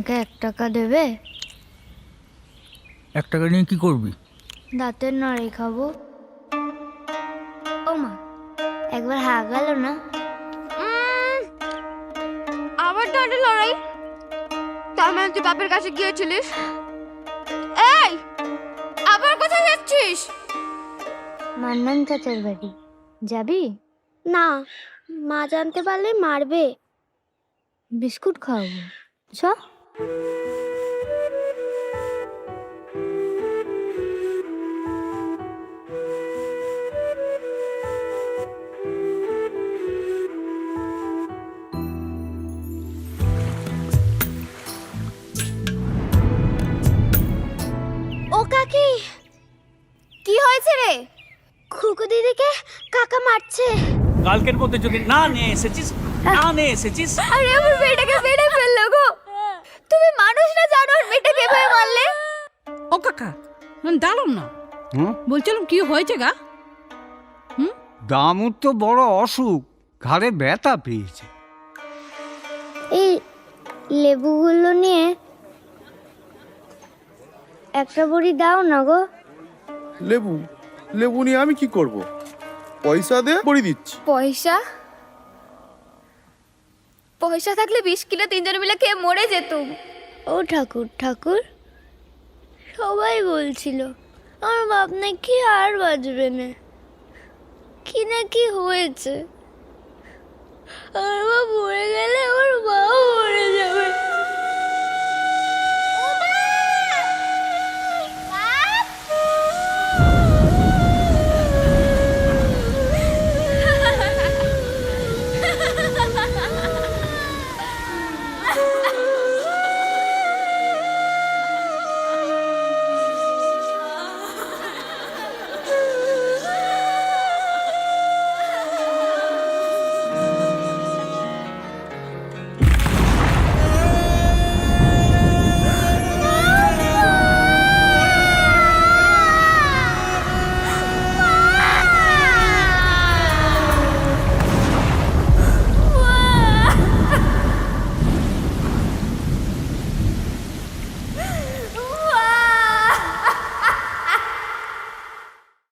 আমাকে 1 টাকা দেবে? 1 টাকা নিয়ে কি করবি? দাঁতের নাড়ি খাবো। ও মা, একবার হা গেল না। আবার দাঁড়ে লড়াই? তার মানে তুই বাপের কাছে গিয়েছিলিস? এই, আবার কোথায় যাচ্ছিস? মান্নান চাচার বাড়ি যাবি? না, মা জানতে পারলে মারবে। বিস্কুট খাওয়াবো, চ। ও কাকি, কি হয়েছে রে? খুকু দিদিকে কাকা মারছে। কালকের মধ্যে যদি না নিয়ে এসেছিস আরে আমার মেয়েটাকে মেরে ফেললো গো। তুমি মানুষ না জানোয়ার, মেয়েটাকে এভাবে মারলে? ও কাকা, দাঁড়ান না। বলছিলাম কি হয়েছে গা? দামুর তো বড় অসুখ, ঘাড়ে ব্যথা পেয়েছে। এই লেবুগুলো নিয়ে একটা বড়ি দাও না গো। লেবু লেবু নিয়ে আমি কি করব? পয়সা দে, বড়ি দিচ্ছি। পয়সা? পয়সা থাকলে 20 কিলো তিনজন মিলে খেয়ে মরে যেতুম। ও ঠাকুর ঠাকুর, সবাই বলছিল আমার বাপ নাকি আর বাজবে না, কি না কি হয়েছে। আমার বাপ মরে গেলে আমার মাও মরে যাবে।